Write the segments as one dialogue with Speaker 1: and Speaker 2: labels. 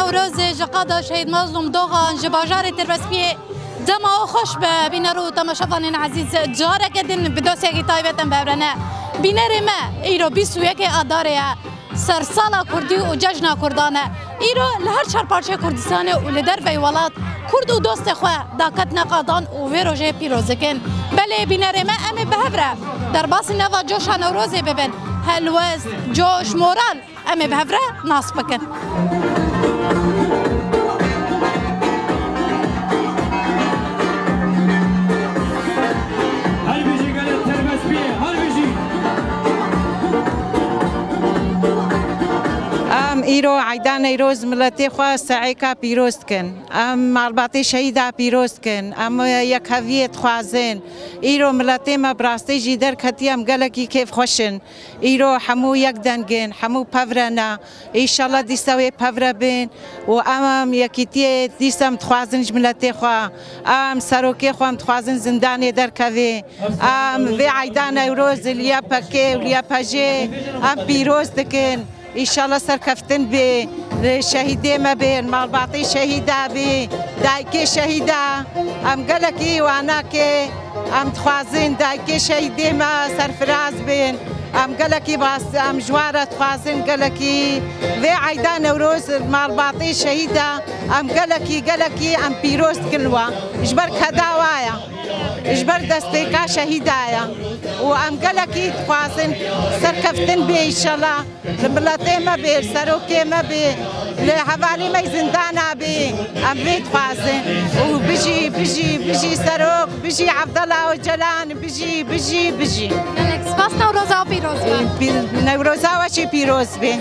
Speaker 1: نوروز جقادا شهید مظلوم دوغان جباجار تربسپی دما خوش به بینرو تماشاوان عزیز جاره کدین بدوسه کی تایبتن ببرنه بینر ما ایرو 21 آداره سرسالا کردی و جشن کردانه ایرو لهر چهار پارچه کردستانه و لدر وی ولات کرد و دوست خواه داکت نقادان و وی روژه پیروزکن بله بینر ما امی بهبره در باس نوا جوش نوروزی ببین هلوز جوش مورال امی بهبره ناس بکن
Speaker 2: ایرو عیدان ایروز ملتی خواه سعیکا پیروز کن معلباتی شهیده پیروز کن یک هویت خوازن ایرو ملتی ما براستی جیدر کتیم گلکی کیف خوشن ایرو همو یک دنگن همو پورنا ایشالله دیستوی پور بین و یکیتی دیستم تخوازن ملتی خواه سروکی خواه تخوازن زندانی در کوی وی عیدان ایروز لیا پکه و لیا پجه پیروز دکن ایشالله سرکفتن به شهیده ما بین مالباطی شهیده به دایکی شهیده گلکی و آنا که تخوازن دایکی شهیده ما سرفراز بین گلکی باس جوارت خوازن گلکی و عیدان نوروز مالباطی شهیده گلکی پیروز کنوا اجبر کداوایا اجبر دستیکا شهیدایا و گلکی تخوازن سرکفتن به ایشالله ملتی ما بیر سروکی ما بیر لحوالی ما زندانا بیر بید خوازن و بجی سروک بجی عبدالله و جلان بجی
Speaker 1: سپاس نوروزا و پیروز بی
Speaker 2: نوروزا و چی پیروز بی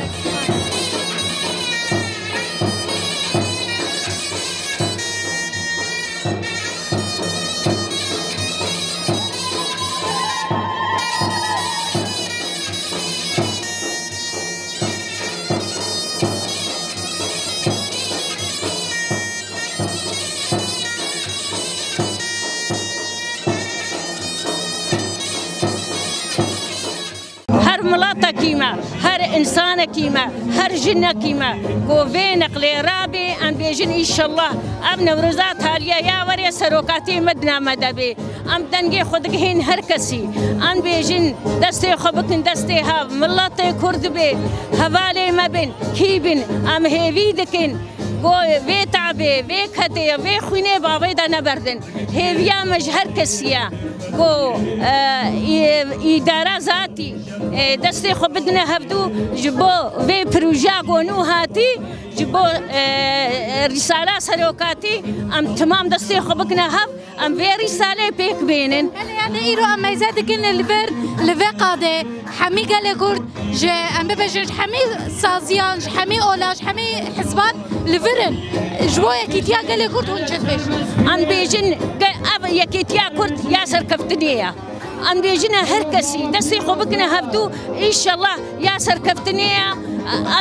Speaker 3: هر انسان کیما هر جن کیما گوی نقلی رابی ام بیجن ایشالله ام نوروزات حالیه یا وری سروکاتی مدنا مدبی ام دنگی خودگهین هر کسی ام بیجن دستی خوبکن دستی ها ملت کرد بی حوالی مبین کیبین ام هیوی دکن وی تعبی وی کتی وی خوینه باوی دا نبردن هیویا مج هر کسیا گو اداره ذاتی دستی خو بدنا هفدو جبو وی پروژه گونو هاتی جبو رساله سروکاتی ام تمام دستی خو بکنا هف ام وی رساله پیک بینن
Speaker 1: يعني ایرو ام ميزاد كن لفر قاده حمي قال كرد جا ام ببجج حمي سازيان حمي اولاج حمي حزبان لفرن جوايا كيتيا قال كرد هون جذبش
Speaker 3: ام بيجن اب يكيتيا كرد ياسر كفتنيه ام بيجنا هركسي دسي خبكنا هبدو ان شاء الله ياسر كفتنيه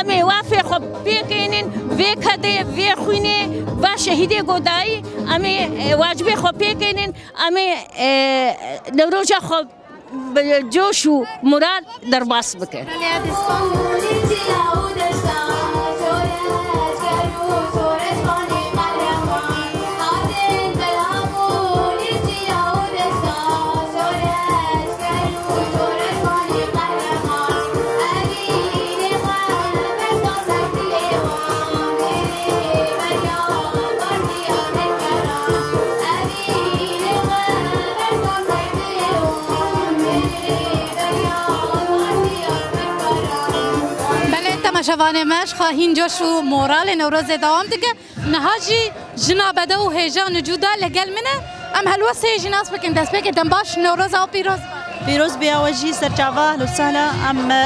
Speaker 3: امي وافي خب بيكينن فيك هدي في خوينه با شهيدي غداي امي واجبي خب بيكينن امي نوروجا خب جوش و مراد درباس بكن
Speaker 1: شوانه مش خواهین جوش و مورال نوروز دوام دیگه نهاجی جنابده و هیجان جودا لگل منه ام هلوه سه جناس بکن دست بکن دنباش نوروز و پیروز
Speaker 4: بیا وجی سرچاوه لسهلا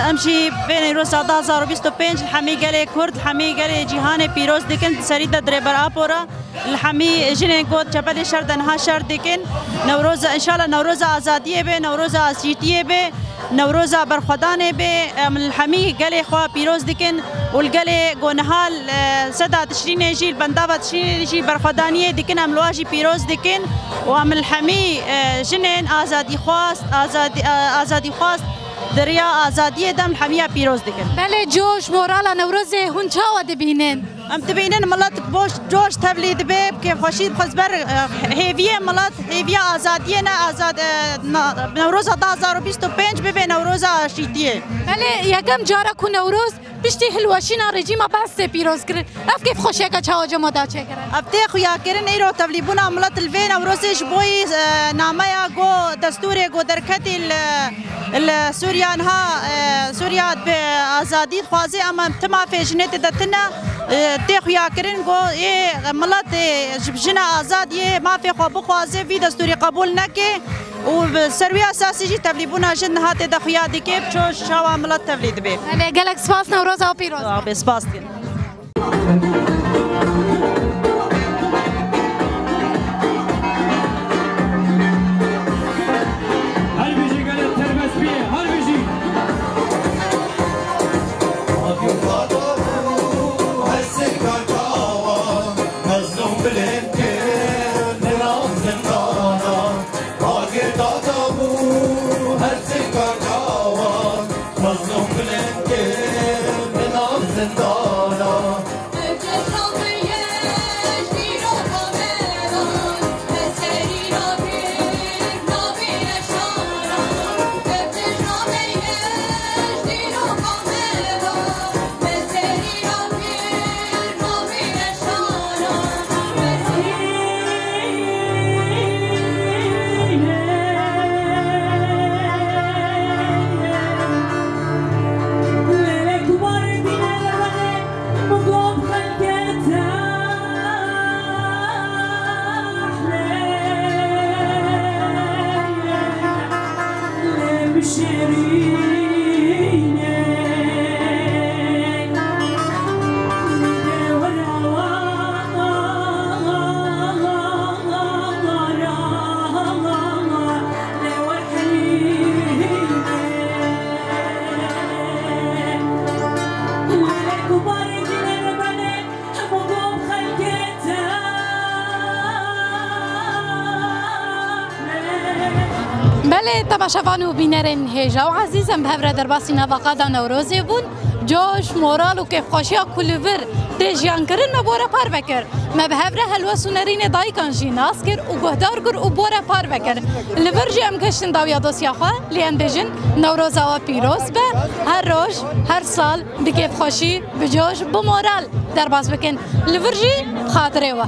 Speaker 4: امشی بین نوروز 2025 الحمی گله کرد الحمی گله جهان پیروز دیکن سریده دربر آپورا الحمی جنین کود چپل شردن ها شرد دیکن نوروز انشالله نوروز آزادیه به نوروز آسیتیه به نوروز برخدانه به الحمی گله خوا پیروز دیکن والگله گونهال صدا تشرین جیل بنداوه تشرین جیل برخدانیه دیکن املواجی پیروز دیکن و الحمی جنین آزادی خواست دریا آزادی دم الحمی پیروز دکن.
Speaker 1: بله جوش مورال نوروز هون چاوا دبینن؟
Speaker 4: ام تبینن ملت باش جوش تولید بیب که خوشید خزبر هیویه ملت هیویه آزادیه نه آزاد نوروز 2025 ببین نوروز شیتیه.
Speaker 1: بله یکم جارا کو نوروز بیشتر هلوشینا رژیم بس پیروز کرد. اف کیف خوشی که چاوا جمع دا چه کرد؟
Speaker 4: افته خویا کردن ایرو تبلیغونه ملت الوین نوروزش بوی نامه گو دستور گو درکتی السوريان ها سوريا بآزادي خوازي أما تما في جنة دتنا تخو ياكرين جو ملت جبجنا آزاد ما في خو بخوازي في دستوري قبول نكي وبسروي أساسي جي تبليبونا جن هات دخويا دكيب شو شوا ملت تبليد به.
Speaker 1: أنا قالك سباس نوروز أو بيروز.
Speaker 4: بسباس
Speaker 1: بله تماشاوان و بینرین هیجا و عزیزم به هفره در باسی نواقع نوروزی بون جوش مورال و کفخاشیا کلور دیجیان کرن مبوره پار بکر ما به هفره هلو سونرین دایکان جیناس کر و گهدار گر و بوره پار بکر لورجی ام کشتن داویا دوسیا خواه لیان بیجن نوروزا و پیروز به هر روز هر سال به کفخاشی به جوش به مورال در باز بکن لورجی خاطره و